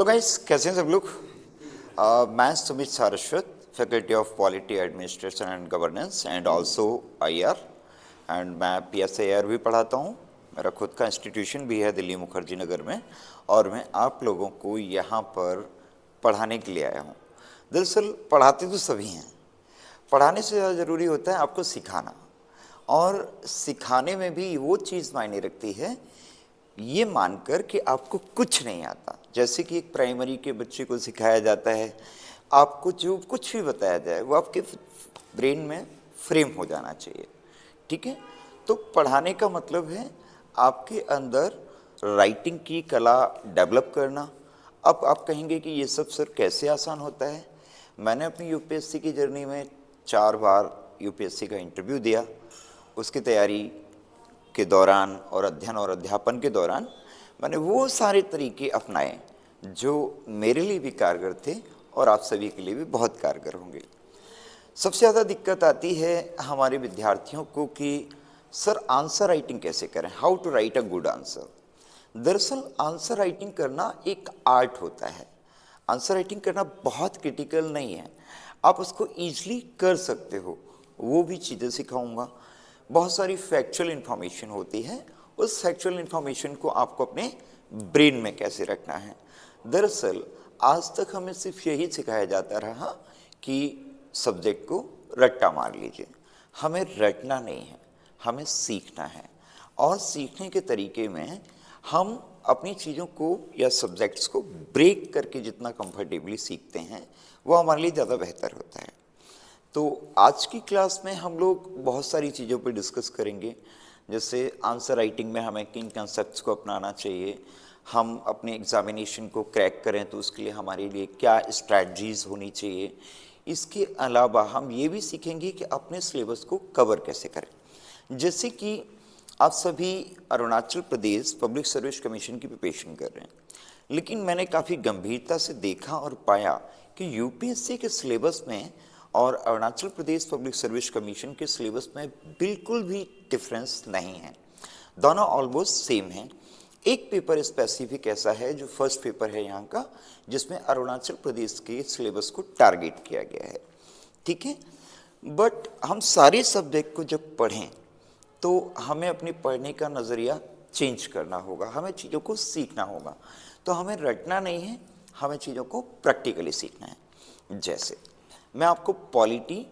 Hello guys, कैसे हैं सब लोग। मैं Sumit Saraswat, faculty of polity administration and governance and also IR, and मैं पीएसआईआर भी पढ़ाता हूँ। मेरा खुद का इंस्टीट्यूशन भी है दिल्ली मुखर्जी नगर में, और मैं आप लोगों को यहाँ पर पढ़ाने के लिए आया हूँ। दरअसल पढ़ाते तो सभी हैं, पढ़ाने से ज़्यादा ज़रूरी होता है आपको सिखाना, और सिखाने में भी वो चीज़ मायने रखती है ये मानकर कि आपको कुछ नहीं आता। जैसे कि एक प्राइमरी के बच्चे को सिखाया जाता है, आपको जो कुछ भी बताया जाए वो आपके ब्रेन में फ्रेम हो जाना चाहिए, ठीक है। तो पढ़ाने का मतलब है आपके अंदर राइटिंग की कला डेवलप करना। अब आप कहेंगे कि ये सब सर कैसे आसान होता है। मैंने अपनी यूपीएससी की जर्नी में 4 बार यूपीएससी का इंटरव्यू दिया। उसकी तैयारी के दौरान और अध्ययन और अध्यापन के दौरान मैंने वो सारे तरीके अपनाए जो मेरे लिए भी कारगर थे और आप सभी के लिए भी बहुत कारगर होंगे। सबसे ज़्यादा दिक्कत आती है हमारे विद्यार्थियों को कि सर आंसर राइटिंग कैसे करें, how to write a good answer. दरअसल आंसर राइटिंग करना एक आर्ट होता है। आंसर राइटिंग करना बहुत क्रिटिकल नहीं है, आप उसको ईजिली कर सकते हो। वो भी चीज़ें सिखाऊंगा। बहुत सारी फैक्चुअल इन्फॉर्मेशन होती है, उस फैक्चुअल इन्फॉर्मेशन को आपको अपने ब्रेन में कैसे रखना है। दरअसल आज तक हमें सिर्फ यही सिखाया जाता रहा कि सब्जेक्ट को रट्टा मार लीजिए। हमें रटना नहीं है, हमें सीखना है, और सीखने के तरीके में हम अपनी चीज़ों को या सब्जेक्ट्स को ब्रेक करके जितना कंफर्टेबली सीखते हैं वो हमारे लिए ज़्यादा बेहतर होता है। तो आज की क्लास में हम लोग बहुत सारी चीज़ों पर डिस्कस करेंगे, जैसे आंसर राइटिंग में हमें किन कंसेप्ट्स को अपनाना चाहिए, हम अपने एग्जामिनेशन को क्रैक करें तो उसके लिए हमारे लिए क्या स्ट्रैटजीज़ होनी चाहिए। इसके अलावा हम ये भी सीखेंगे कि अपने सिलेबस को कवर कैसे करें। जैसे कि आप सभी Arunachal Pradesh public service commission की प्रिपरेशन कर रहे हैं, लेकिन मैंने काफ़ी गंभीरता से देखा और पाया कि यूपीएससी के सिलेबस में और Arunachal Pradesh public service commission के सिलेबस में बिल्कुल भी डिफरेंस नहीं है, दोनों ऑलमोस्ट सेम हैं। एक पेपर स्पेसिफिक ऐसा है जो फर्स्ट पेपर है यहाँ का, जिसमें अरुणाचल प्रदेश के सिलेबस को टारगेट किया गया है, ठीक है। बट हम सारे सब्जेक्ट को जब पढ़ें तो हमें अपने पढ़ने का नज़रिया चेंज करना होगा, हमें चीज़ों को सीखना होगा। तो हमें रटना नहीं है, हमें चीज़ों को प्रैक्टिकली सीखना है। जैसे मैं आपको पॉलिटी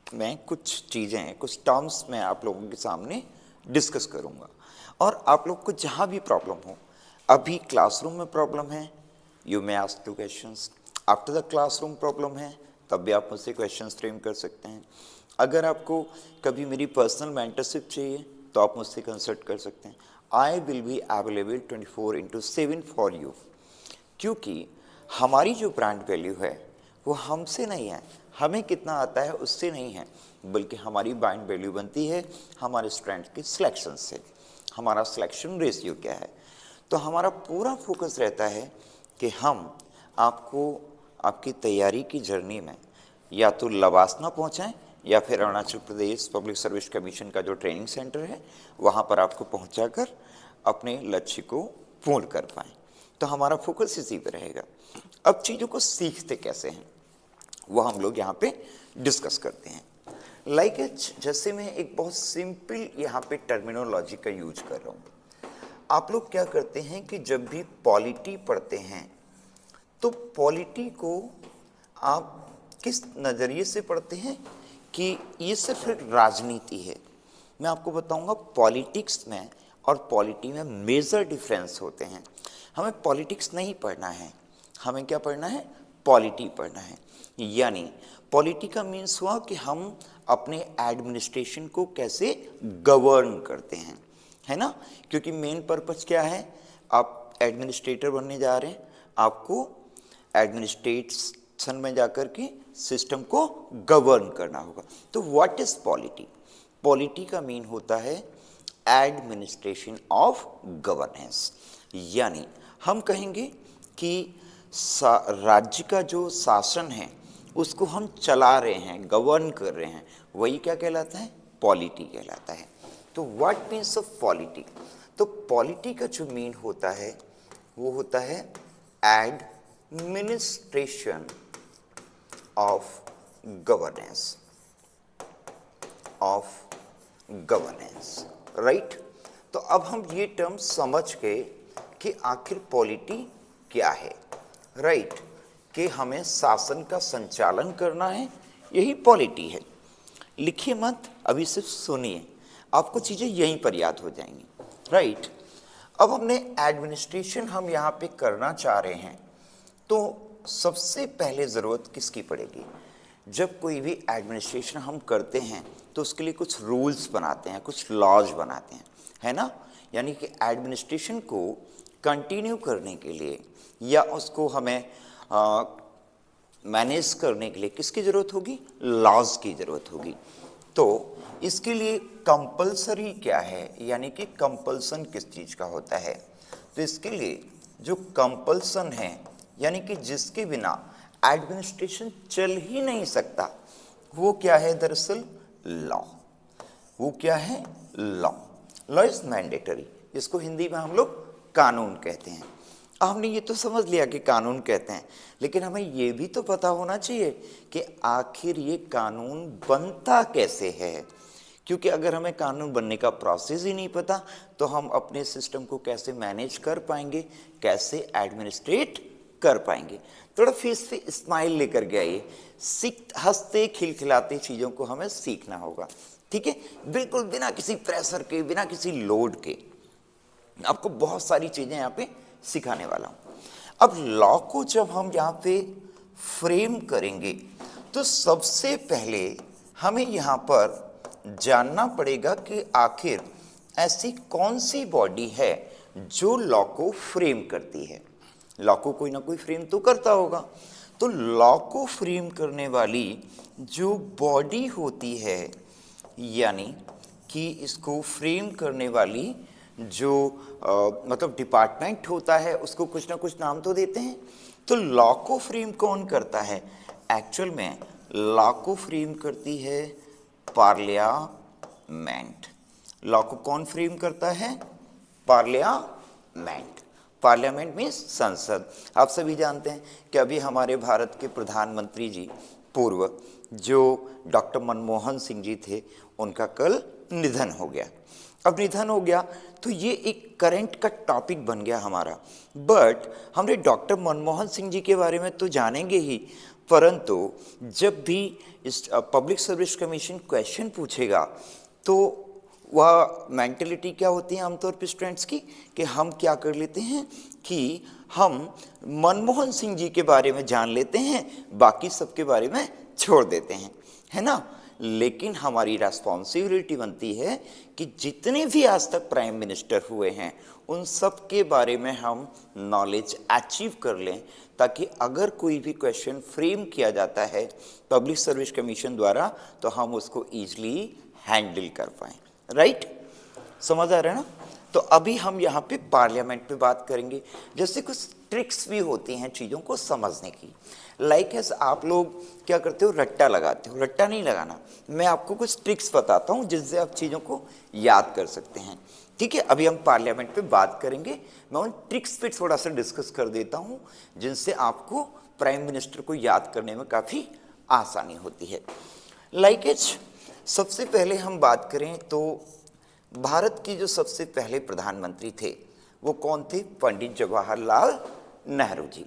में कुछ चीज़ें, कुछ टर्म्स मैं आप लोगों के सामने डिस्कस करूंगा, और आप लोग को जहाँ भी प्रॉब्लम हो, अभी क्लासरूम में प्रॉब्लम है, you may ask two questions. After the classroom problem है, तब भी आप मुझसे क्वेश्चंस फ्रेम कर सकते हैं। अगर आपको कभी मेरी पर्सनल मेंटरशिप चाहिए तो आप मुझसे कंसल्ट कर सकते हैं। I will be available 24/7 for you, क्योंकि हमारी जो ब्रांड वैल्यू है वो हमसे नहीं है, हमें कितना आता है उससे नहीं है, बल्कि हमारी ब्रांड वैल्यू बनती है हमारे स्टूडेंट के सिलेक्शन से। हमारा सिलेक्शन रेशियो क्या है, तो हमारा पूरा फोकस रहता है कि हम आपको आपकी तैयारी की जर्नी में या तो लवासना पहुंचाएं, या फिर Arunachal Pradesh public service commission का जो ट्रेनिंग सेंटर है वहाँ पर आपको पहुँचाकर अपने लक्ष्य को पूर्ण कर पाएँ। तो हमारा फोकस इसी पे रहेगा। अब चीज़ों को सीखते कैसे हैं वो हम लोग यहाँ पे डिस्कस करते हैं। लाइक जैसे मैं एक बहुत सिंपल यहाँ पे टर्मिनोलॉजी का यूज कर रहा हूँ। आप लोग क्या करते हैं कि जब भी पॉलिटी पढ़ते हैं तो पॉलिटी को आप किस नज़रिए से पढ़ते हैं कि ये सिर्फ एक राजनीति है। मैं आपको बताऊंगा पॉलिटिक्स में और पॉलिटी में मेजर डिफरेंस होते हैं। हमें पॉलिटिक्स नहीं पढ़ना है, हमें क्या पढ़ना है, पॉलिटी पढ़ना है। यानी पॉलिटी का मीन्स हुआ कि हम अपने एडमिनिस्ट्रेशन को कैसे गवर्न करते हैं, है ना। क्योंकि मेन पर्पस क्या है, आप एडमिनिस्ट्रेटर बनने जा रहे हैं, आपको एडमिनिस्ट्रेशन में जाकर के सिस्टम को गवर्न करना होगा। तो व्हाट इज पॉलिटी? पॉलिटी का मीन होता है एडमिनिस्ट्रेशन ऑफ गवर्नेंस। यानी हम कहेंगे कि राज्य का जो शासन है उसको हम चला रहे हैं, गवर्न कर रहे हैं, वही क्या कहलाता है, पॉलिटी कहलाता है। तो व्हाट मीन्स ऑफ पॉलिटी? तो पॉलिटी का जो मीन होता है वो होता है एडमिनिस्ट्रेशन ऑफ गवर्नेंस, राइट। तो अब हम ये टर्म समझ गए कि आखिर पॉलिटी क्या है, राइट, कि हमें शासन का संचालन करना है, यही पॉलिटी है। लिखिए मत, अभी सिर्फ सुनिए, आपको चीजें यहीं पर याद हो जाएंगी, राइट। अब हमने एडमिनिस्ट्रेशन हम यहाँ पे करना चाह रहे हैं, तो सबसे पहले जरूरत किसकी पड़ेगी? जब कोई भी एडमिनिस्ट्रेशन हम करते हैं तो उसके लिए कुछ रूल्स बनाते हैं, कुछ लॉज बनाते हैं, है ना। यानी कि एडमिनिस्ट्रेशन को कंटिन्यू करने के लिए या उसको हमें मैनेज करने के लिए किसकी जरूरत होगी? लॉज की जरूरत होगी। तो इसके लिए कंपल्सरी क्या है, यानी कि कंपल्सन किस चीज का होता है? तो इसके लिए जो कंपल्सन है, यानी कि जिसके बिना एडमिनिस्ट्रेशन चल ही नहीं सकता, वो क्या है? दरअसल लॉ। वो क्या है? लॉ। लॉ इज मैंडेटरी, जिसको हिंदी में हम लोग कानून कहते हैं। हमने ये तो समझ लिया कि कानून कहते हैं, लेकिन हमें ये भी तो पता होना चाहिए कि आखिर ये कानून बनता कैसे है। क्योंकि अगर हमें कानून बनने का प्रोसेस ही नहीं पता तो हम अपने सिस्टम को कैसे मैनेज कर पाएंगे, कैसे एडमिनिस्ट्रेट कर पाएंगे। थोड़ा फेस पे स्माइल लेकर के आइए, हंसते खिलखिलाते चीज़ों को हमें सीखना होगा, ठीक है, बिल्कुल बिना किसी प्रेशर के, बिना किसी लोड के। आपको बहुत सारी चीज़ें यहाँ पे सिखाने वाला हूँ। अब लॉ को जब हम यहाँ पे फ्रेम करेंगे तो सबसे पहले हमें यहाँ पर जानना पड़ेगा कि आखिर ऐसी कौन सी बॉडी है जो लॉ को फ्रेम करती है। लॉ को कोई ना कोई फ्रेम तो करता होगा। तो लॉ को फ्रेम करने वाली जो बॉडी होती है, यानी कि इसको फ्रेम करने वाली जो मतलब डिपार्टमेंट होता है, उसको कुछ ना कुछ नाम तो देते हैं। तो लॉ को फ्रेम कौन करता है? एक्चुअल में लॉ को फ्रेम करती है पार्लियामेंट। लॉ को कौन फ्रेम करता है? पार्लियामेंट। पार्लियामेंट मीन्स संसद। आप सभी जानते हैं कि अभी हमारे भारत के प्रधानमंत्री जी पूर्व जो डॉक्टर मनमोहन सिंह जी थे, उनका कल निधन हो गया। अब निधन हो गया तो ये एक करंट का टॉपिक बन गया हमारा। बट हमने डॉक्टर मनमोहन सिंह जी के बारे में तो जानेंगे ही, परंतु जब भी इस पब्लिक सर्विस कमीशन क्वेश्चन पूछेगा तो वह मेंटलिटी क्या होती है आमतौर पर स्टूडेंट्स की, कि हम क्या कर लेते हैं कि हम मनमोहन सिंह जी के बारे में जान लेते हैं, बाकी सबके बारे में छोड़ देते हैं, है ना। लेकिन हमारी रेस्पॉन्सिबिलिटी बनती है कि जितने भी आज तक प्राइम मिनिस्टर हुए हैं उन सब के बारे में हम नॉलेज अचीव कर लें, ताकि अगर कोई भी क्वेश्चन फ्रेम किया जाता है पब्लिक सर्विस कमीशन द्वारा तो हम उसको ईजिली हैंडल कर पाएँ, राइट। समझ आ रहा है ना। तो अभी हम यहाँ पे पार्लियामेंट पे बात करेंगे। जैसे कुछ ट्रिक्स भी होती हैं चीज़ों को समझने की। लाइक एस आप लोग क्या करते हो? रट्टा लगाते हो। रट्टा नहीं लगाना, मैं आपको कुछ ट्रिक्स बताता हूँ जिससे आप चीज़ों को याद कर सकते हैं, ठीक है। अभी हम पार्लियामेंट पे बात करेंगे, मैं उन ट्रिक्स पे थोड़ा सा डिस्कस कर देता हूँ जिनसे आपको प्राइम मिनिस्टर को याद करने में काफ़ी आसानी होती है। लाइक एच सबसे पहले हम बात करें तो भारत की जो सबसे पहले प्रधानमंत्री थे वो कौन थे? पंडित जवाहरलाल नेहरू जी।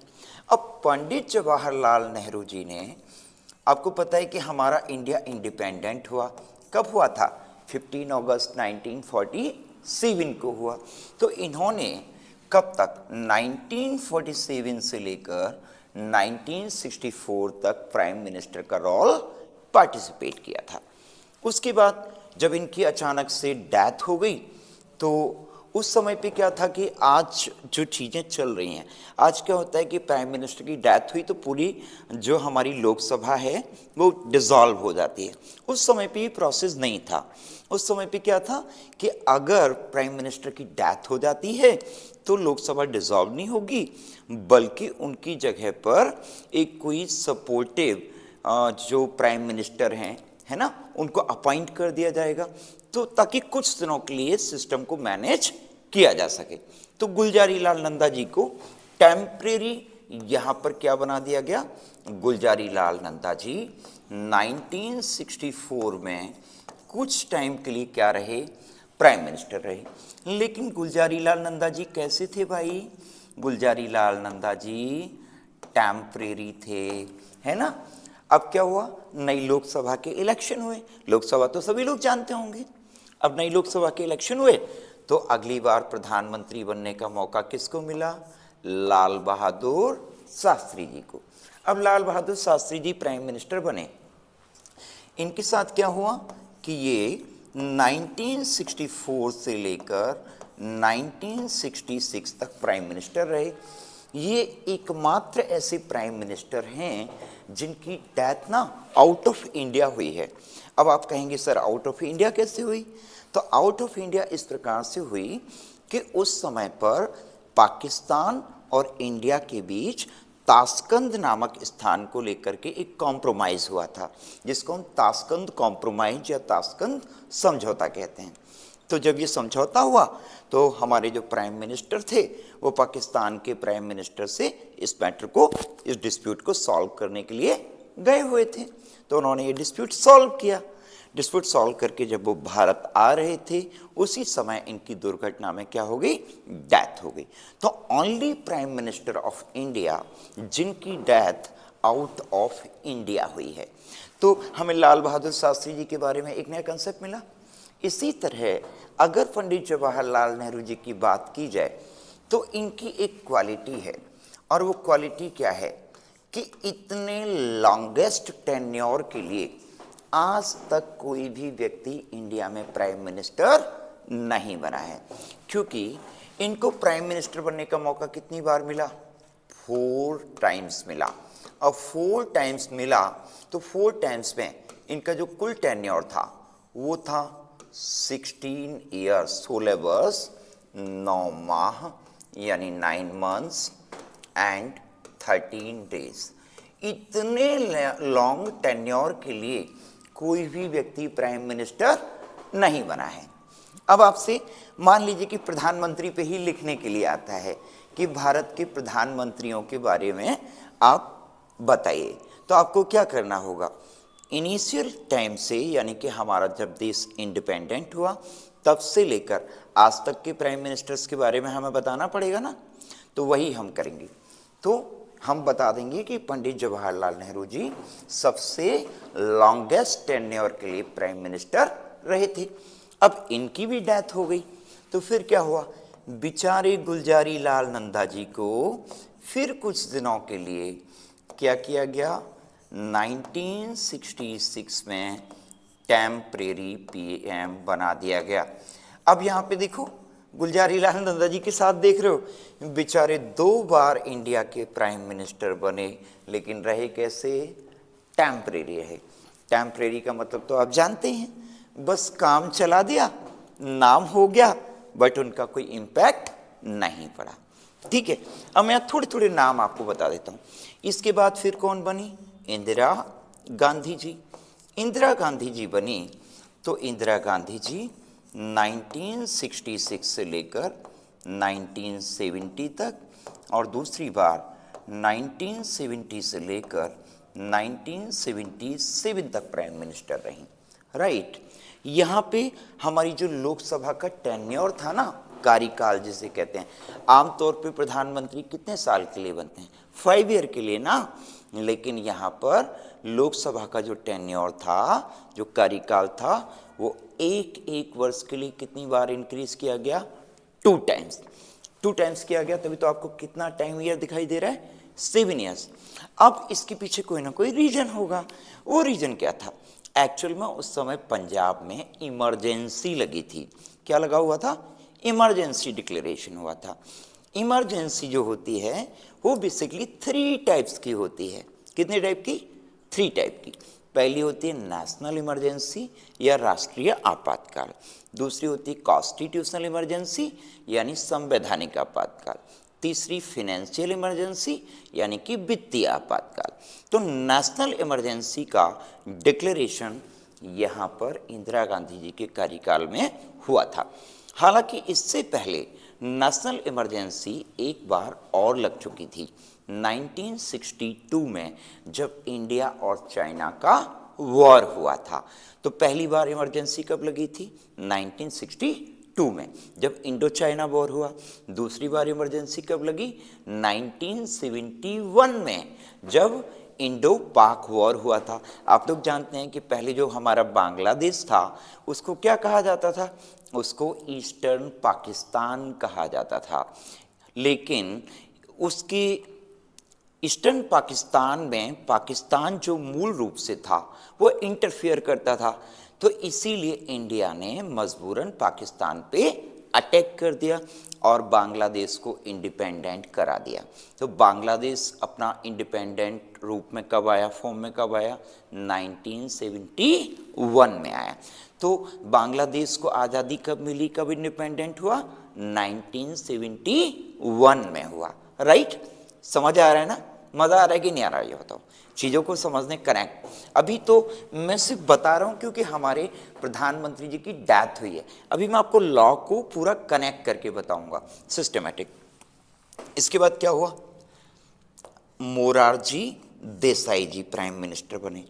अब पंडित जवाहरलाल नेहरू जी ने, आपको पता है कि हमारा इंडिया इंडिपेंडेंट हुआ, कब हुआ था? 15 अगस्त 1947 को हुआ। तो इन्होंने कब तक? 1947 से लेकर 1964 तक प्राइम मिनिस्टर का रोल पार्टिसिपेट किया था। उसके बाद जब इनकी अचानक से डेथ हो गई तो उस समय पे क्या था कि आज जो चीज़ें चल रही हैं, आज क्या होता है कि प्राइम मिनिस्टर की डेथ हुई तो पूरी जो हमारी लोकसभा है वो डिसॉल्व हो जाती है। उस समय पे ये प्रोसेस नहीं था। उस समय पे क्या था कि अगर प्राइम मिनिस्टर की डेथ हो जाती है तो लोकसभा डिसॉल्व नहीं होगी, बल्कि उनकी जगह पर एक कोई सपोर्टिव जो प्राइम मिनिस्टर हैं, है ना, उनको अपॉइंट कर दिया जाएगा, तो ताकि कुछ दिनों के लिए सिस्टम को मैनेज किया जा सके। तो गुलजारी लाल नंदा जी को टेम्परेरी यहाँ पर क्या बना दिया गया, गुलजारी लाल नंदा जी 1964 में कुछ टाइम के लिए क्या रहे, प्राइम मिनिस्टर रहे। लेकिन गुलजारी लाल नंदा जी कैसे थे भाई, गुलजारी लाल नंदा जी टेम्परेरी थे, है ना। अब क्या हुआ, नई लोकसभा के इलेक्शन हुए, लोकसभा तो सभी लोग जानते होंगे। अब नई लोकसभा के इलेक्शन हुए तो अगली बार प्रधानमंत्री बनने का मौका किसको मिला, लाल बहादुर शास्त्री जी को। अब लाल बहादुर शास्त्री जी प्राइम मिनिस्टर बने। इनके साथ क्या हुआ कि ये 1964 से लेकर 1966 तक प्राइम मिनिस्टर रहे। ये एकमात्र ऐसे प्राइम मिनिस्टर हैं जिनकी डेथ ना आउट ऑफ इंडिया हुई है। अब आप कहेंगे सर आउट ऑफ इंडिया कैसे हुई, तो आउट ऑफ इंडिया इस प्रकार से हुई कि उस समय पर पाकिस्तान और इंडिया के बीच ताशकंद नामक स्थान को लेकर के एक कॉम्प्रोमाइज़ हुआ था, जिसको हम ताशकंद कॉम्प्रोमाइज़ या ताशकंद समझौता कहते हैं। तो जब ये समझौता हुआ तो हमारे जो प्राइम मिनिस्टर थे वो पाकिस्तान के प्राइम मिनिस्टर से इस मैटर को, इस डिस्प्यूट को सॉल्व करने के लिए गए हुए थे। तो उन्होंने ये डिस्प्यूट सॉल्व किया। डिस्प्यूट सॉल्व करके जब वो भारत आ रहे थे उसी समय इनकी दुर्घटना में क्या हो गई, डेथ हो गई। तो only prime minister of India जिनकी डेथ आउट ऑफ इंडिया हुई है। तो हमें लाल बहादुर शास्त्री जी के बारे में एक नया कंसेप्ट मिला। इसी तरह अगर पंडित जवाहरलाल नेहरू जी की बात की जाए तो इनकी एक क्वालिटी है, और वो क्वालिटी क्या है कि इतने लॉन्गेस्ट टेन्योर के लिए आज तक कोई भी व्यक्ति इंडिया में प्राइम मिनिस्टर नहीं बना है, क्योंकि इनको प्राइम मिनिस्टर बनने का मौका कितनी बार मिला, 4 टाइम्स मिला। अब 4 टाइम्स मिला तो 4 टाइम्स में इनका जो कुल टेन्योर था वो था 16 ईयर्स, 16 वर्ष 9 माह यानी 9 मंथ्स एंड 13 डेज। इतने लॉन्ग टेन्योर के लिए कोई भी व्यक्ति प्राइम मिनिस्टर नहीं बना है। अब आपसे मान लीजिए कि प्रधानमंत्री पे ही लिखने के लिए आता है कि भारत के प्रधानमंत्रियों के बारे में आप बताइए, तो आपको क्या करना होगा, इनिशियल टाइम से यानी कि हमारा जब देश इंडिपेंडेंट हुआ तब से लेकर आज तक के प्राइम मिनिस्टर्स के बारे में हमें बताना पड़ेगा ना। तो वही हम करेंगे। तो हम बता देंगे कि पंडित जवाहरलाल नेहरू जी सबसे लॉन्गेस्ट टेन्योर के लिए प्राइम मिनिस्टर रहे थे। अब इनकी भी डेथ हो गई तो फिर क्या हुआ, बेचारे गुलजारी लाल नंदा जी को फिर कुछ दिनों के लिए क्या किया गया, 1966 में टेम्परेरी पीएम बना दिया गया। अब यहाँ पे देखो गुलजारी लाल नंदा जी के साथ देख रहे हो, बेचारे 2 बार इंडिया के प्राइम मिनिस्टर बने, लेकिन रहे कैसे, टेम्परेरी रहे। टेम्परेरी का मतलब तो आप जानते हैं, बस काम चला दिया, नाम हो गया, बट उनका कोई इम्पैक्ट नहीं पड़ा। ठीक है, अब मैं थोड़े थोड़े नाम आपको बता देता हूँ। इसके बाद फिर कौन बनी, इंदिरा गांधी जी। इंदिरा गांधी जी बनी तो इंदिरा गांधी जी 1966 से लेकर 1970 तक, और दूसरी बार 1970 से लेकर 1977 तक प्राइम मिनिस्टर रही। राइट, यहाँ पे हमारी जो लोकसभा का टेन्योर था ना, कार्यकाल जिसे कहते हैं, आमतौर पे प्रधानमंत्री कितने साल के लिए बनते हैं, 5 ईयर के लिए ना, लेकिन यहाँ पर लोकसभा का जो टेन्योर था, जो कार्यकाल था, वो एक वर्ष के लिए कितनी बार इंक्रीज किया गया, 2 टाइम्स। 2 टाइम्स किया गया, तभी तो आपको कितना टाइम ईयर दिखाई दे रहा है, 7 ईयर्स। अब इसके पीछे कोई ना कोई रीजन होगा। वो रीजन क्या था, एक्चुअल में उस समय पंजाब में इमरजेंसी लगी थी। क्या लगा हुआ था, इमरजेंसी डिक्लेरेशन हुआ था। इमरजेंसी जो होती है वो बेसिकली 3 टाइप्स की होती है। कितने टाइप की, 3 टाइप की। पहली होती है नेशनल इमरजेंसी या राष्ट्रीय आपातकाल, दूसरी होती है कॉन्स्टिट्यूशनल इमरजेंसी यानी संवैधानिक आपातकाल, तीसरी फाइनेंशियल इमरजेंसी यानी कि वित्तीय आपातकाल। तो नेशनल इमरजेंसी का डिक्लेरेशन यहाँ पर इंदिरा गांधी जी के कार्यकाल में हुआ था। हालांकि इससे पहले नेशनल इमरजेंसी एक बार और लग चुकी थी। 1962 में जब इंडिया और चाइना का वॉर हुआ था। तो पहली बार इमरजेंसी कब लगी थी? 1962 में जब इंडो चाइना वॉर हुआ। दूसरी बार इमरजेंसी कब लगी? 1971 में जब इंडो पाक वॉर हुआ था। आप लोग जानते हैं कि पहले जो हमारा बांग्लादेश था उसको क्या कहा जाता था? उसको ईस्टर्न पाकिस्तान कहा जाता था, लेकिन उसके ईस्टर्न पाकिस्तान में पाकिस्तान जो मूल रूप से था वो इंटरफियर करता था, तो इसीलिए इंडिया ने मजबूरन पाकिस्तान पे अटैक कर दिया और बांग्लादेश को इंडिपेंडेंट करा दिया। तो बांग्लादेश अपना इंडिपेंडेंट रूप में कब आया, फॉर्म में कब आया? 1971 में आया। तो बांग्लादेश को आज़ादी कब मिली, कब इंडिपेंडेंट हुआ? 1971 में हुआ। राइट? समझ आ रहा है ना? मज़ा आ रहा है कि नहीं आ रहा है? ये बताओ, चीज़ों को समझने कनेक्ट। अभी तो मैं सिर्फ बता रहा हूँ क्योंकि हमारे प्रधानमंत्री जी की डेथ हुई है। अभी मैं आपको लॉ को पूरा कनेक्ट करके बताऊंगा, सिस्टमेटिक। इसके बाद क्या हुआ? मोरारजी देसाई जी प्राइम मिनिस्टर बने।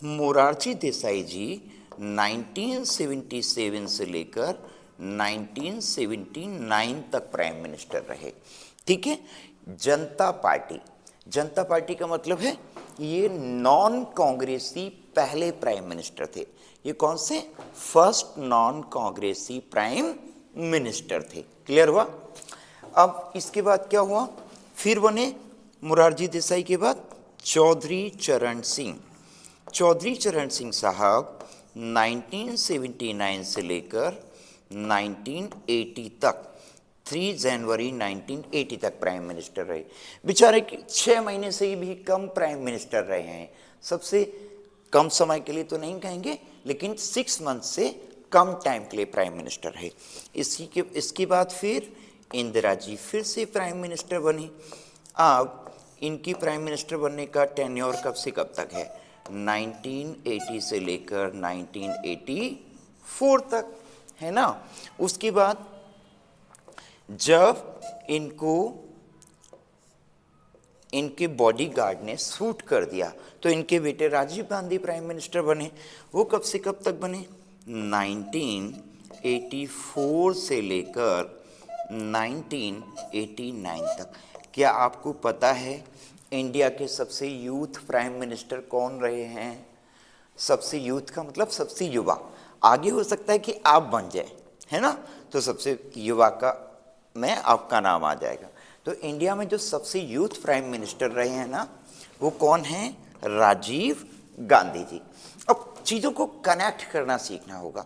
मोरारजी देसाई जी 1977 से लेकर 1979 तक प्राइम मिनिस्टर रहे। ठीक है? जनता पार्टी, जनता पार्टी का मतलब है ये नॉन कांग्रेसी पहले प्राइम मिनिस्टर थे। ये कौन से? फर्स्ट नॉन कांग्रेसी प्राइम मिनिस्टर थे। क्लियर हुआ? अब इसके बाद क्या हुआ? फिर बने मोरारजी देसाई के बाद चौधरी चरण सिंह। चौधरी चरण सिंह साहब 1979 से लेकर 1980 तक 3 जनवरी 1980 तक प्राइम मिनिस्टर रहे। बेचारे 6 महीने से भी कम प्राइम मिनिस्टर रहे हैं। सबसे कम समय के लिए तो नहीं कहेंगे, लेकिन 6 मंथ से कम टाइम के लिए प्राइम मिनिस्टर रहे। इसके बाद फिर इंदिरा जी फिर से प्राइम मिनिस्टर बनी। अब इनकी प्राइम मिनिस्टर बनने का टेन्योर कब से कब तक है? 1980 से लेकर 1984 तक, है ना? उसके बाद जब इनको इनके बॉडीगार्ड ने शूट कर दिया तो इनके बेटे राजीव गांधी प्राइम मिनिस्टर बने। वो कब से कब तक बने? 1984 से लेकर 1989 तक। क्या आपको पता है इंडिया के सबसे यूथ प्राइम मिनिस्टर कौन रहे हैं? सबसे यूथ का मतलब सबसे युवा। आगे हो सकता है कि आप बन जाए, है ना? तो सबसे युवा का में आपका नाम आ जाएगा। तो इंडिया में जो सबसे यूथ प्राइम मिनिस्टर रहे हैं ना, वो कौन है? राजीव गांधी जी। अब चीज़ों को कनेक्ट करना सीखना होगा।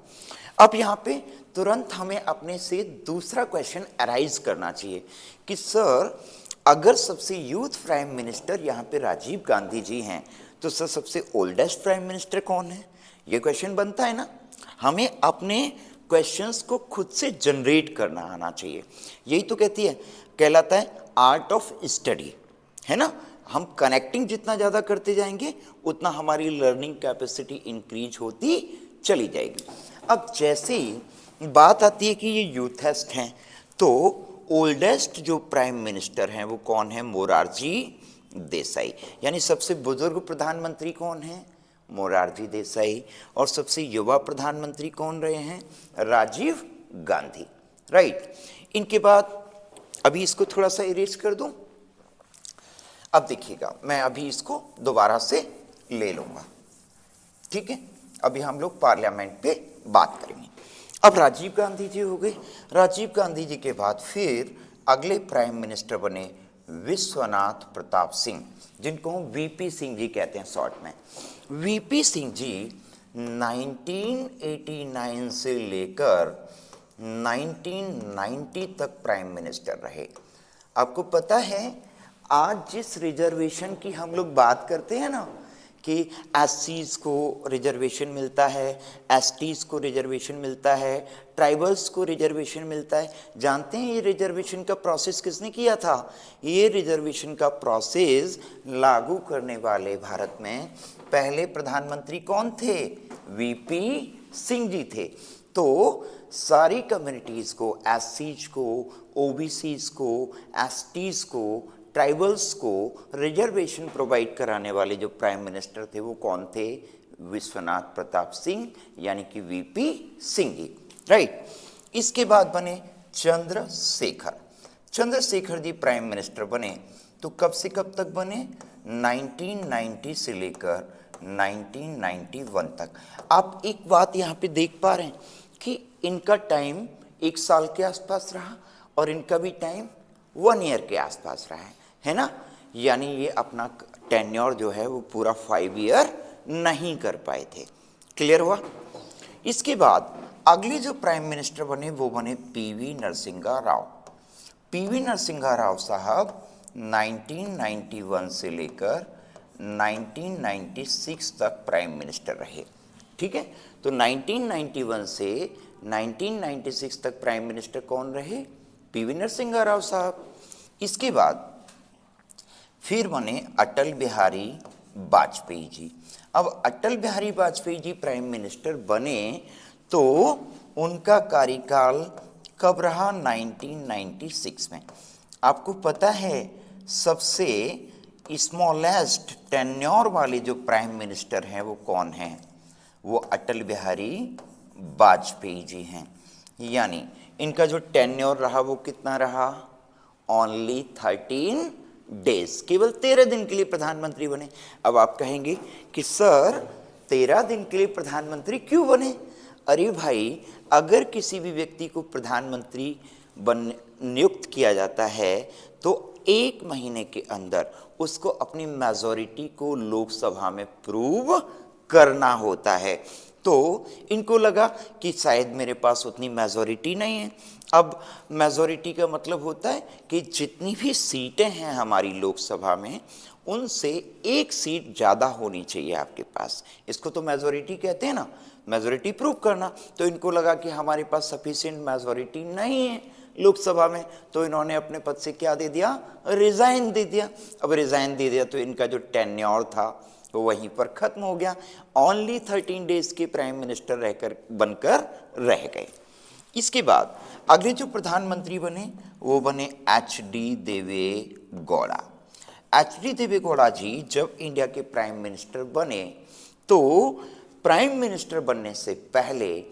अब यहाँ पे तुरंत हमें अपने से दूसरा क्वेश्चन अराइज करना चाहिए कि सर अगर सबसे यूथ प्राइम मिनिस्टर यहाँ पे राजीव गांधी जी हैं तो सर सबसे ओल्डेस्ट प्राइम मिनिस्टर कौन है? ये क्वेश्चन बनता है ना। हमें अपने क्वेश्चंस को खुद से जनरेट करना आना चाहिए। यही तो कहलाता है आर्ट ऑफ स्टडी, है ना? हम कनेक्टिंग जितना ज़्यादा करते जाएंगे उतना हमारी लर्निंग कैपेसिटी इंक्रीज होती चली जाएगी। अब जैसे ही बात आती है कि ये यूथेस्ट हैं, तो ओल्डेस्ट जो प्राइम मिनिस्टर हैं वो कौन है? मोरारजी देसाई। यानी सबसे बुजुर्ग प्रधानमंत्री कौन है? मोरारजी देसाई। और सबसे युवा प्रधानमंत्री कौन रहे हैं? राजीव गांधी। राइट? इनके बाद अभी इसको थोड़ा सा इरेज कर दूं। अब देखिएगा, मैं अभी इसको दोबारा से ले लूंगा। ठीक है? अभी हम लोग पार्लियामेंट पे बात करेंगे। अब राजीव गांधी जी हो गए। राजीव गांधी जी के बाद फिर अगले प्राइम मिनिस्टर बने विश्वनाथ प्रताप सिंह, जिनको वीपी सिंह जी कहते हैं शॉर्ट में। वीपी सिंह जी 1989 से लेकर 1990 तक प्राइम मिनिस्टर रहे। आपको पता है आज जिस रिजर्वेशन की हम लोग बात करते हैं ना कि एससीज को रिजर्वेशन मिलता है, एसटीज को रिजर्वेशन मिलता है, ट्राइबल्स को रिजर्वेशन मिलता है, जानते हैं ये रिजर्वेशन का प्रोसेस किसने किया था? ये रिजर्वेशन का प्रोसेस लागू करने वाले भारत में पहले प्रधानमंत्री कौन थे? वीपी सिंह जी थे। तो सारी कम्युनिटीज़ को, एससीज को, ओबीसीज को, एसटीज को, ट्राइबल्स को रिजर्वेशन प्रोवाइड कराने वाले जो प्राइम मिनिस्टर थे वो कौन थे? विश्वनाथ प्रताप सिंह यानी कि वीपी सिंह जी, राइट। इसके बाद बने चंद्रशेखर। चंद्रशेखर जी प्राइम मिनिस्टर बने तो कब से कब तक बने? 1990 से लेकर 1991 तक। आप एक बात यहाँ पे देख पा रहे हैं कि इनका टाइम 1 साल के आसपास रहा और इनका भी टाइम 1 ईयर के आसपास रहा है ना। यानी ये अपना टेन्योर जो है वो पूरा 5 ईयर नहीं कर पाए थे। क्लियर हुआ? इसके बाद अगले जो प्राइम मिनिस्टर बने वो बने पीवी नरसिम्हा राव। पीवी नरसिम्हा राव साहब 1991 से लेकर 1996 तक प्राइम मिनिस्टर रहे। ठीक है, तो 1991 से 1996 तक प्राइम मिनिस्टर कौन रहे? पीवी नरसिम्हा राव साहब। इसके बाद फिर बने अटल बिहारी वाजपेयी जी। अब अटल बिहारी वाजपेयी जी प्राइम मिनिस्टर बने तो उनका कार्यकाल कब रहा? 1996 में। आपको पता है सबसे स्मॉलेस्ट टेन्योर वाले जो प्राइम मिनिस्टर हैं वो कौन हैं? वो अटल बिहारी वाजपेयी जी हैं। यानी इनका जो टेन्योर रहा वो कितना रहा? ओनली 13 डेज, केवल 13 दिन के लिए प्रधानमंत्री बने। अब आप कहेंगे कि सर 13 दिन के लिए प्रधानमंत्री क्यों बने? अरे भाई, अगर किसी भी व्यक्ति को प्रधानमंत्री नियुक्त किया जाता है तो 1 महीने के अंदर उसको अपनी मेजॉरिटी को लोकसभा में प्रूव करना होता है। तो इनको लगा कि शायद मेरे पास उतनी मेजॉरिटी नहीं है। अब मेजॉरिटी का मतलब होता है कि जितनी भी सीटें हैं हमारी लोकसभा में उनसे 1 सीट ज़्यादा होनी चाहिए आपके पास। इसको तो मेजॉरिटी कहते हैं ना, मेजॉरिटी प्रूव करना। तो इनको लगा कि हमारे पास सफिशिएंट मेजॉरिटी नहीं है लोकसभा में, तो इन्होंने अपने पद से क्या दे दिया? रिजाइन दे दिया। अब रिजाइन दे दिया तो इनका जो टेन्योर था वो वहीं पर खत्म हो गया। ओनली 13 डेज के प्राइम मिनिस्टर बनकर रह गए। इसके बाद अगले जो प्रधानमंत्री बने वो बने एच.डी. देवे गौड़ा। एच.डी. देवे गौड़ा जी जब इंडिया के प्राइम मिनिस्टर बने तो प्राइम मिनिस्टर बनने से पहले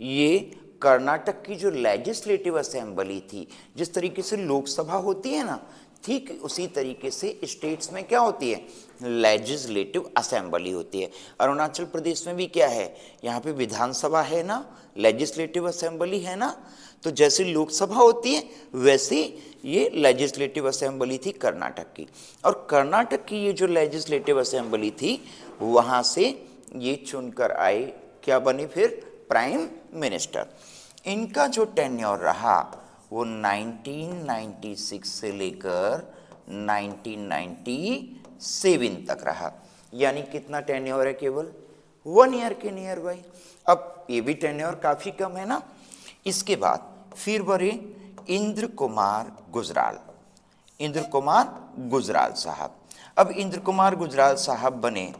ये कर्नाटक की जो लेजिस्लेटिव असेंबली थी, जिस तरीके से लोकसभा होती है ना, ठीक उसी तरीके से स्टेट्स में क्या होती है? लेजिस्लेटिव असेंबली होती है। अरुणाचल प्रदेश में भी क्या है? यहाँ पे विधानसभा है ना, लेजिस्लेटिव असेंबली है ना। तो जैसे लोकसभा होती है वैसे ये लेजिस्लेटिव असेंबली थी कर्नाटक की। और कर्नाटक की ये जो लेजिस्लेटिव असेंबली थी वहाँ से ये चुनकर आए, क्या बने फिर? Prime minister. इनका जो टेन्योर रहा वो 1996 से लेकर 1997 तक रहा। यानी कितना टेन्योर है? केवल 1 ईयर के नियर बाई। अब ये भी टेन्योर काफ़ी कम है ना। इसके बाद फिर बने इंद्र कुमार गुजराल। इंद्र कुमार गुजराल साहब। अब इंद्र कुमार गुजराल साहब बने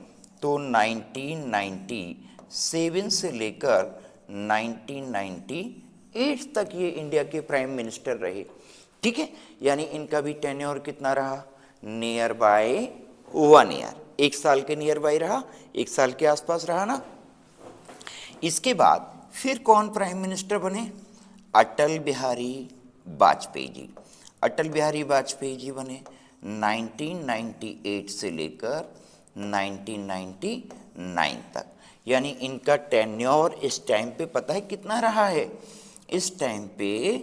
तो 1997 से लेकर 1998 तक ये इंडिया के प्राइम मिनिस्टर रहे। ठीक है, यानी इनका भी टेन्योर कितना रहा? नियर बाय 1 ईयर, 1 साल के नियर बाय रहा, 1 साल के आसपास रहा ना। इसके बाद फिर कौन प्राइम मिनिस्टर बने? अटल बिहारी वाजपेयी जी। अटल बिहारी वाजपेयी जी बने 1998 से लेकर 1999 तक। यानी इनका टेन्योर इस टाइम पे पता है कितना रहा है? इस टाइम पे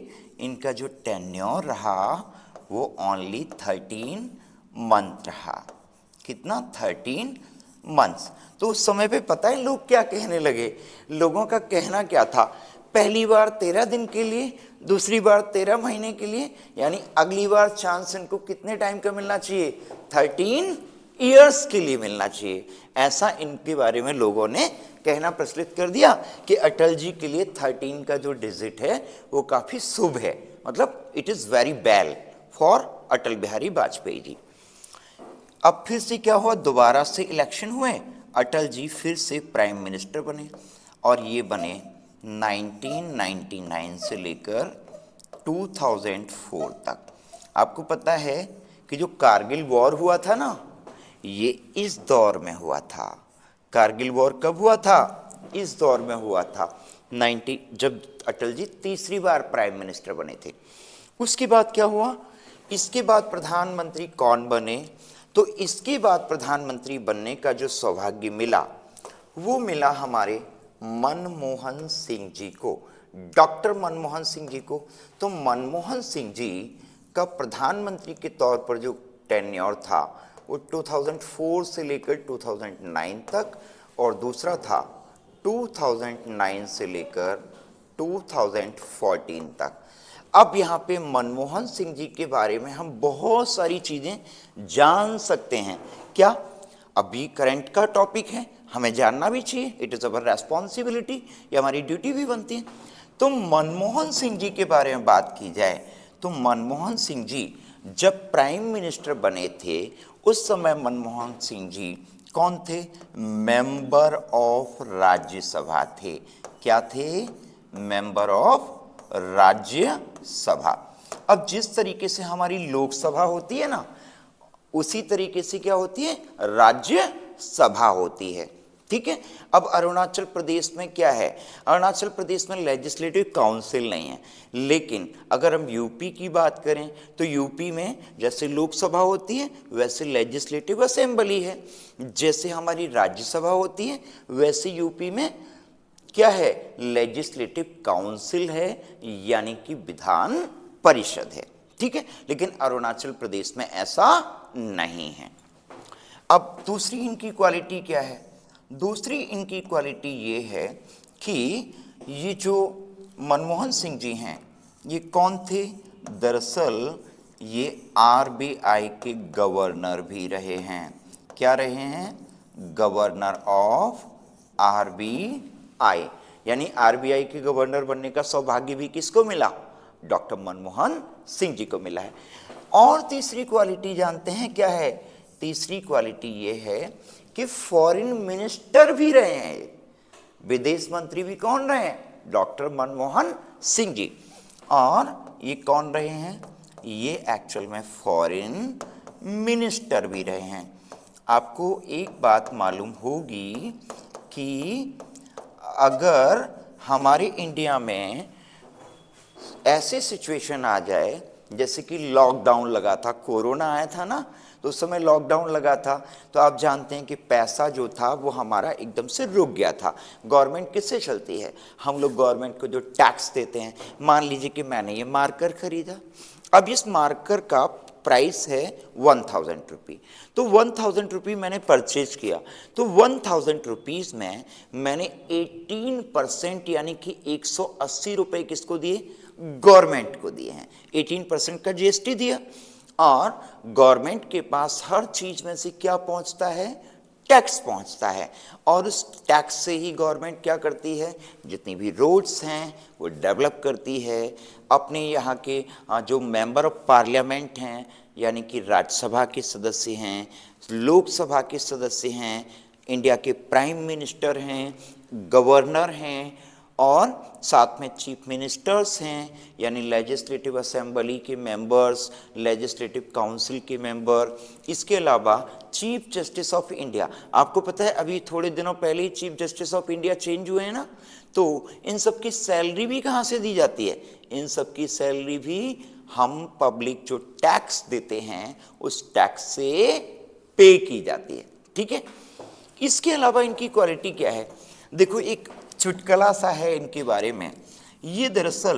इनका जो टेन्योर रहा वो ओनली 13 मंथ रहा। कितना? 13 मंथ्स। तो उस समय पे पता है लोग क्या कहने लगे? लोगों का कहना क्या था? पहली बार 13 दिन के लिए, दूसरी बार 13 महीने के लिए, यानी अगली बार चांस इनको कितने टाइम का मिलना चाहिए? 13 ईयर्स के लिए मिलना चाहिए। ऐसा इनके बारे में लोगों ने कहना प्रचलित कर दिया कि अटल जी के लिए 13 का जो डिजिट है वो काफ़ी शुभ है, मतलब it is very well for Atal Bihari Vajpayee ji. अब फिर से क्या हुआ? दोबारा से इलेक्शन हुए, अटल जी फिर से प्राइम मिनिस्टर बने और ये बने 1999 से लेकर 2004 तक। आपको पता है कि जो कारगिल वॉर हुआ था ना, ये इस दौर में हुआ था। कारगिल वॉर कब हुआ था? इस दौर में हुआ था, जब अटल जी तीसरी बार प्राइम मिनिस्टर बने थे। उसके बाद क्या हुआ? इसके बाद प्रधानमंत्री कौन बने? तो इसके बाद प्रधानमंत्री बनने का जो सौभाग्य मिला, वो मिला हमारे मनमोहन सिंह जी को, डॉक्टर मनमोहन सिंह जी को। तो मनमोहन सिंह जी का प्रधानमंत्री के तौर पर जो टेन्योर था वो 2004 से लेकर 2009 तक, और दूसरा था 2009 से लेकर 2014 तक। अब यहाँ पे मनमोहन सिंह जी के बारे में हम बहुत सारी चीज़ें जान सकते हैं। क्या? अभी करंट का टॉपिक है, हमें जानना भी चाहिए, इट इज़ अवर रेस्पॉन्सिबिलिटी, ये हमारी ड्यूटी भी बनती है। तो मनमोहन सिंह जी के बारे में बात की जाए तो मनमोहन सिंह जी जब प्राइम मिनिस्टर बने थे, उस समय मनमोहन सिंह जी कौन थे? मेंबर ऑफ राज्यसभा थे। क्या थे? Member of Rajya Sabha. अब जिस तरीके से हमारी लोकसभा होती है ना, उसी तरीके से क्या होती है? राज्यसभा होती है। ठीक है। अब अरुणाचल प्रदेश में क्या है? अरुणाचल प्रदेश में लेजिस्लेटिव काउंसिल नहीं है, लेकिन अगर हम यूपी की बात करें तो यूपी में जैसे लोकसभा होती है वैसे लेजिस्लेटिव असेंबली है, जैसे हमारी राज्यसभा होती है वैसे यूपी में क्या है? लेजिस्लेटिव काउंसिल है, यानी कि विधान परिषद है। ठीक है। लेकिन अरुणाचल प्रदेश में ऐसा नहीं है। अब दूसरी इनकी क्वालिटी क्या है? दूसरी इनकी क्वालिटी ये है कि ये जो मनमोहन सिंह जी हैं, ये कौन थे? दरअसल ये आरबीआई के गवर्नर भी रहे हैं। क्या रहे हैं? Governor of RBI. यानी आरबीआई के गवर्नर बनने का सौभाग्य भी किसको मिला? डॉक्टर मनमोहन सिंह जी को मिला है। और तीसरी क्वालिटी जानते हैं क्या है? तीसरी क्वालिटी ये है कि फॉरेन मिनिस्टर भी रहे हैं, विदेश मंत्री भी कौन रहे हैं? डॉक्टर मनमोहन सिंह जी। और ये कौन रहे हैं? ये एक्चुअल में फॉरेन मिनिस्टर भी रहे हैं। आपको एक बात मालूम होगी कि अगर हमारे इंडिया में ऐसे सिचुएशन आ जाए, जैसे कि लॉकडाउन लगा था, कोरोना आया था ना, तो उस समय लॉकडाउन लगा था, तो आप जानते हैं कि पैसा जो था वो हमारा एकदम से रुक गया था। गवर्नमेंट किससे चलती है? हम लोग गवर्नमेंट को जो टैक्स देते हैं। मान लीजिए कि मैंने ये मार्कर खरीदा, अब इस मार्कर का प्राइस है 1000 रुपी, तो 1000 रुपी मैंने परचेज किया, तो 1000 रुपीज़ में मैंने 18% यानी कि 180 रुपये किसको दिए? गवर्नमेंट को दिए हैं। 18% का जीएसटी दिया, और गवर्नमेंट के पास हर चीज में से क्या पहुंचता है? टैक्स पहुंचता है। और उस टैक्स से ही गवर्नमेंट क्या करती है? जितनी भी रोड्स हैं वो डेवलप करती है। अपने यहाँ के जो मेंबर ऑफ पार्लियामेंट हैं, यानी कि राज्यसभा के सदस्य हैं, लोकसभा के सदस्य हैं, इंडिया के प्राइम मिनिस्टर हैं, गवर्नर हैं, और साथ में चीफ मिनिस्टर्स हैं, यानी लेजिस्लेटिव असेंबली के मेंबर्स, लेजिस्लेटिव काउंसिल के मेंबर। इसके अलावा चीफ जस्टिस ऑफ इंडिया, आपको पता है अभी थोड़े दिनों पहले ही chief justice of India change हुए हैं ना, तो इन सब की सैलरी भी कहाँ से दी जाती है? इन सब की सैलरी भी हम पब्लिक जो टैक्स देते हैं उस टैक्स से पे की जाती है। ठीक है। इसके अलावा इनकी क्वालिटी क्या है? देखो, एक चुटकुला सा है इनके बारे में। ये दरअसल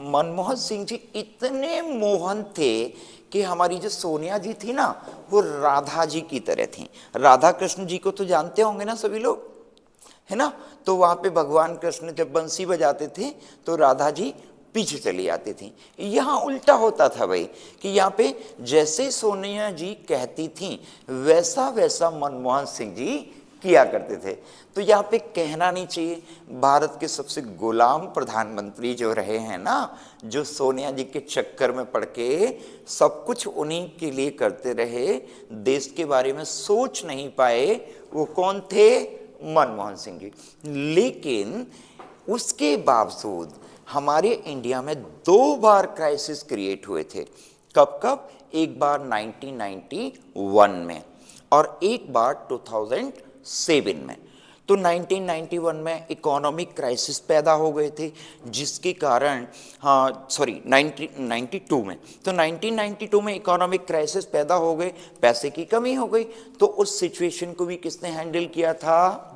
मनमोहन सिंह जी इतने मोहन थे कि हमारी जो सोनिया जी थी ना, वो राधा जी की तरह थी। राधा कृष्ण जी को तो जानते होंगे ना सभी लोग, है ना? तो वहाँ पे भगवान कृष्ण जब बंसी बजाते थे तो राधा जी पीछे चली आती थी। यहाँ उल्टा होता था भाई, कि यहाँ पे जैसे सोनिया जी कहती थी वैसा वैसा मनमोहन सिंह जी किया करते थे। तो यहाँ पे कहना नहीं चाहिए, भारत के सबसे गुलाम प्रधानमंत्री जो रहे हैं ना, जो सोनिया जी के चक्कर में पड़ के सब कुछ उन्हीं के लिए करते रहे, देश के बारे में सोच नहीं पाए, वो कौन थे? मनमोहन सिंह जी। लेकिन उसके बावजूद हमारे इंडिया में 2 बार क्राइसिस क्रिएट हुए थे। कब कब? एक बार 1991 में और एक बार 2007 में। तो 1991 में इकोनॉमिक क्राइसिस पैदा हो गए थे, जिसके कारण 1992 में, तो 1992 में इकोनॉमिक क्राइसिस पैदा हो गए, पैसे की कमी हो गई। तो उस सिचुएशन को भी किसने हैंडल किया था?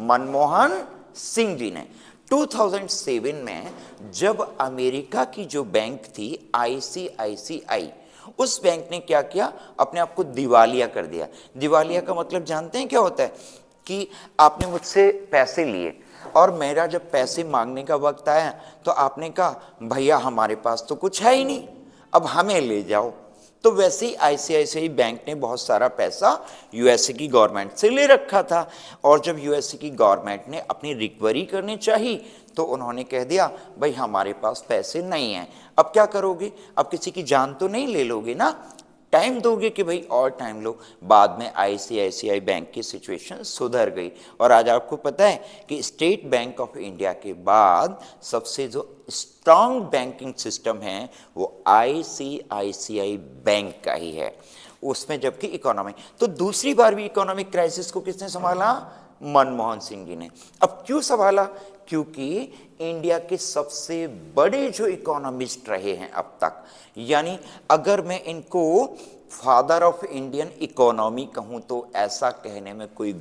मनमोहन सिंह जी ने। 2007 में जब अमेरिका की जो बैंक थी ICICI, उस बैंक ने क्या किया? अपने आप को दिवालिया कर दिया। दिवालिया का मतलब जानते हैं क्या होता है? कि आपने मुझसे पैसे लिए और मेरा जब पैसे मांगने का वक्त आया तो आपने कहा भैया हमारे पास तो कुछ है ही नहीं, अब हमें ले जाओ। तो वैसे ही ICICI बैंक ने बहुत सारा पैसा USA की गवर्नमेंट से ले रखा था, और जब USA की गवर्नमेंट ने अपनी रिकवरी करनी चाहिए तो उन्होंने कह दिया भाई हमारे पास पैसे नहीं हैं। अब क्या करोगे? अब किसी की जान तो नहीं ले लोगे ना, टाइम दोगे कि भाई और टाइम लो। बाद में ICICI बैंक की सिचुएशन सुधर गई, और आज आपको पता है कि स्टेट बैंक ऑफ इंडिया के बाद सबसे जो स्ट्रांग बैंकिंग सिस्टम है वो ICICI बैंक का ही है, उसमें जबकि इकोनॉमी। तो दूसरी बार भी इकोनॉमिक क्राइसिस को किसने संभाला? मनमोहन सिंह जी ने। अब क्यों संभाला? क्योंकि इंडिया के सबसे बड़े जो इकोनॉमिस्ट रहे हैं अब तक, यानी अगर मैं इनको फादर ऑफ इंडियन इकोनॉमी कहूं तो ऐसा कहने में कोई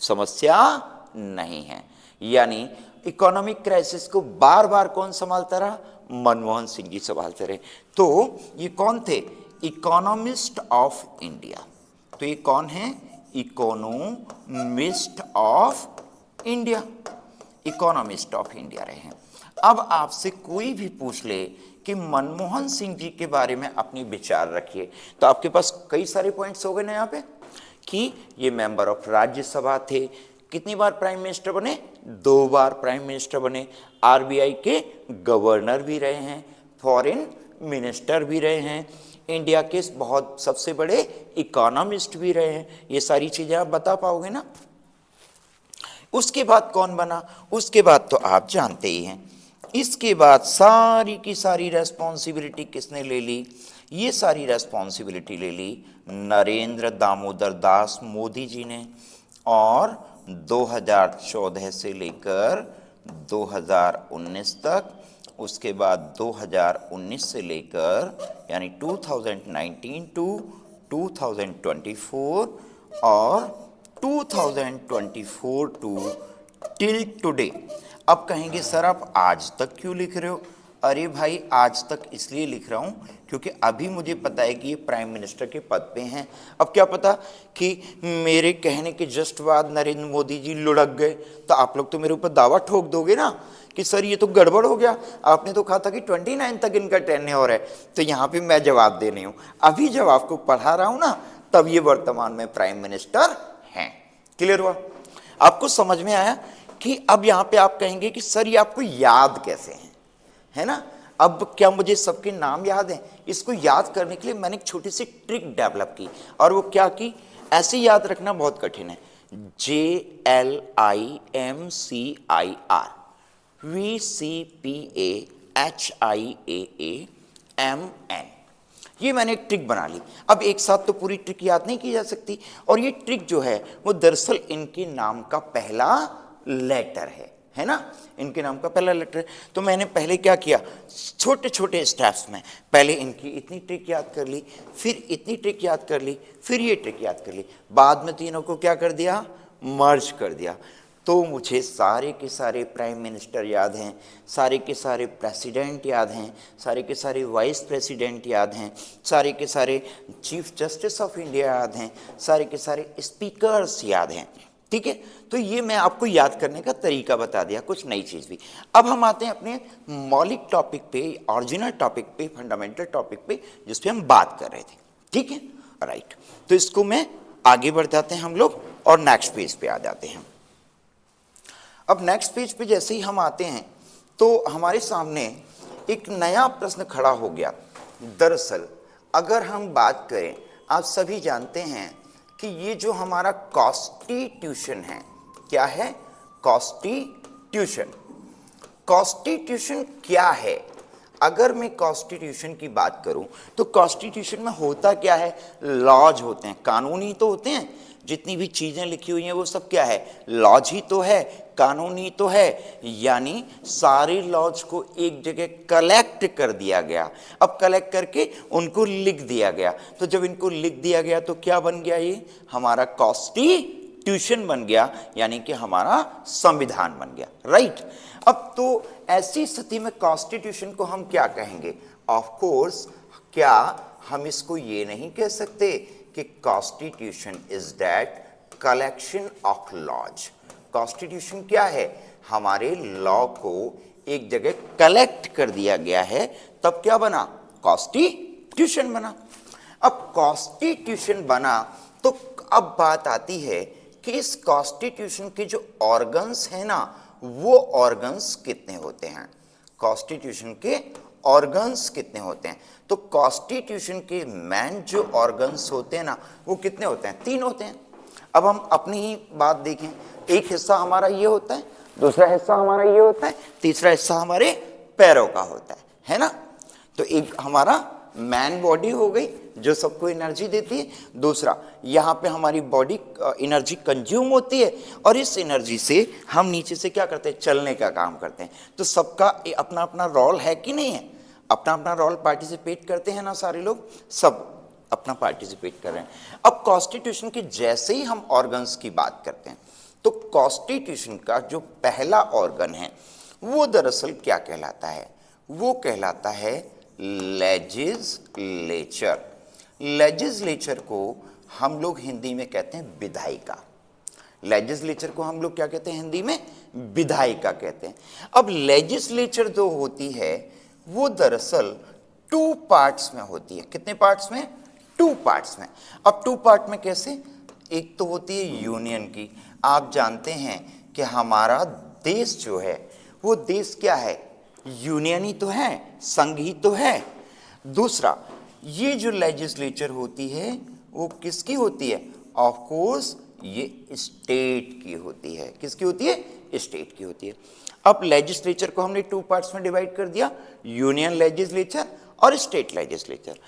समस्या नहीं है। यानी इकोनॉमिक क्राइसिस को बार बार कौन संभालता रहा? मनमोहन सिंह जी संभालते रहे। तो ये कौन थे? Economist of India. तो ये कौन है? Economist of India, economist of India रहे हैं। अब आपसे कोई भी पूछ ले कि मनमोहन सिंह जी के बारे में अपनी विचार रखिए, तो आपके पास कई सारे पॉइंट्स हो गए ना यहाँ पे, कि ये मेंबर ऑफ राज्यसभा थे, कितनी बार प्राइम मिनिस्टर बने? 2 बार प्राइम मिनिस्टर बने, RBI के गवर्नर भी रहे हैं, फॉरेन मिनिस्टर भी रहे हैं, इंडिया के बहुत सबसे बड़े इकोनॉमिस्ट भी रहे हैं। ये सारी चीजें आप बता पाओगे ना? उसके बाद कौन बना? उसके बाद तो आप जानते ही हैं। इसके बाद सारी की सारी रेस्पॉन्सिबिलिटी किसने ले ली? ये सारी रेस्पॉन्सिबिलिटी ले ली नरेंद्र दामोदर दास मोदी जी ने, और 2014 से लेकर 2019 तक, उसके बाद 2019 से लेकर यानी 2019 टू 2024 और 2024 टू टिल टुडे। अब कहेंगे सर आप आज तक क्यों लिख रहे हो? अरे भाई आज तक इसलिए लिख रहा हूँ क्योंकि अभी मुझे पता है कि ये प्राइम मिनिस्टर के पद पे हैं। अब क्या पता कि मेरे कहने के जस्ट बाद नरेंद्र मोदी जी लुढ़क गए तो आप लोग तो मेरे ऊपर दावा ठोक दोगे ना कि सर ये तो गड़बड़ हो गया, आपने तो कहा था कि 29 तक इनका टेन्योर है। तो यहाँ पे मैं जवाब दे रही हूँ, अभी जब आपको पढ़ा रहा हूँ ना तब ये वर्तमान में प्राइम मिनिस्टर हैं। क्लियर हुआ? आपको समझ में आया कि अब यहाँ पे आप कहेंगे कि सर ये आपको याद कैसे है ना? अब क्या मुझे सबके नाम याद हैं? इसको याद करने के लिए मैंने एक छोटी सी ट्रिक डेवलप की, और वो क्या की? ऐसे याद रखना बहुत कठिन है। JLIMCIR VCPAHIAAMN, ये मैंने एक ट्रिक बना ली। अब एक साथ तो पूरी ट्रिक याद नहीं की जा सकती, और ये ट्रिक जो है वो दरअसल इनके नाम का पहला लेटर है ना? इनके नाम का पहला लेटर है। तो मैंने पहले क्या किया, छोटे छोटे स्टेप्स में पहले इनकी इतनी ट्रिक याद कर ली, फिर इतनी ट्रिक याद कर ली, फिर ये ट्रिक याद कर ली, बाद में तीनों को क्या कर दिया? मर्ज कर दिया। तो मुझे सारे के सारे प्राइम मिनिस्टर याद हैं, सारे के सारे प्रेसिडेंट याद हैं, सारे के सारे वाइस प्रेसिडेंट याद हैं, सारे के सारे चीफ जस्टिस ऑफ इंडिया याद हैं, सारे के सारे स्पीकर्स याद हैं। ठीक है, तो ये मैं आपको याद करने का तरीका बता दिया, कुछ नई चीज भी। अब हम आते हैं अपने मौलिक टॉपिक पे, ओरिजिनल टॉपिक पे, फंडामेंटल टॉपिक पे, जिस पे हम बात कर रहे थे। ठीक है, राइट। तो इसको मैं आगे बढ़ जाते हैं हम लोग और नेक्स्ट पेज पे आ जाते हैं। अब नेक्स्ट पेज पे जैसे ही हम आते हैं तो हमारे सामने एक नया प्रश्न खड़ा हो गया। दरअसल अगर हम बात करें, आप सभी जानते हैं कि ये जो हमारा कॉन्स्टिट्यूशन है, क्या है? कॉन्स्टिट्यूशन। कॉन्स्टिट्यूशन क्या है? अगर मैं कॉन्स्टिट्यूशन की बात करूं तो कॉन्स्टिट्यूशन में होता क्या है, लॉज होते हैं, कानूनी तो होते हैं, जितनी भी चीजें लिखी हुई हैं वो सब क्या है, लॉज ही तो है, कानून ही तो है। यानी सारे लॉज को एक जगह कलेक्ट कर दिया गया, अब कलेक्ट करके उनको लिख दिया गया। तो जब इनको लिख दिया गया तो क्या बन गया, ये हमारा कॉन्स्टिट्यूशन बन गया, यानी कि हमारा संविधान बन गया, राइट। अब तो ऐसी स्थिति में कॉन्स्टिट्यूशन को हम क्या कहेंगे, ऑफ कोर्स क्या हम इसको ये नहीं कह सकते कि constitution is that collection of laws. Constitution क्या है, हमारे लॉ को एक जगह कलेक्ट कर दिया गया है, तब क्या बना, कॉन्स्टिट्यूशन बना। अब कॉन्स्टिट्यूशन बना तो अब बात आती है कि इस कॉन्स्टिट्यूशन के जो ऑर्गन्स हैं ना, वो ऑर्गन्स कितने होते हैं, कॉन्स्टिट्यूशन के ऑर्गन्स कितने होते हैं। तो कॉन्स्टिट्यूशन के मेन जो ऑर्गन्स होते हैं ना, वो कितने होते हैं, 3 होते हैं। अब हम अपनी ही बात देखें, एक हिस्सा हमारा ये होता है, दूसरा हिस्सा हमारा ये होता है, तीसरा हिस्सा हमारे पैरों का होता है ना। तो एक हमारा मैन बॉडी हो गई जो सबको एनर्जी देती है, दूसरा यहाँ पे हमारी बॉडी एनर्जी कंज्यूम होती है, और इस एनर्जी से हम नीचे से क्या करते हैं, चलने का काम करते हैं। तो सबका अपना अपना रोल है कि नहीं है, अपना अपना रोल पार्टिसिपेट करते हैं ना, सारे लोग सब अपना पार्टिसिपेट कर रहे हैं। अब कॉन्स्टिट्यूशन के जैसे ही हम ऑर्गन्स की बात करते हैं, तो कॉन्स्टिट्यूशन का जो पहला ऑर्गन है वो दरअसल क्या कहलाता है, वो कहलाता है लेजिस्लेचर। लेजिस्लेचर को हम लोग हिंदी में कहते हैं विधायिका। लेजिस्लेचर को हम लोग क्या कहते हैं हिंदी में, विधायिका कहते हैं। अब लेजिस्लेचर जो होती है वो दरअसल 2 पार्ट्स में होती है। कितने पार्ट्स में, 2 पार्ट्स में। अब 2 पार्ट में कैसे, एक तो होती है यूनियन की। आप जानते हैं कि हमारा देश जो है वो देश क्या है, यूनियन ही तो है, संघ ही तो है। दूसरा, ये जो लेजिस्लेचर होती है वो किसकी होती है, ऑफ कोर्स ये स्टेट की होती है। किसकी होती है, स्टेट की होती है। अब लेजिस्लेचर को हमने 2 पार्ट्स में डिवाइड कर दिया, यूनियन लेजिस्लेचर और स्टेट लेजिस्लेचर।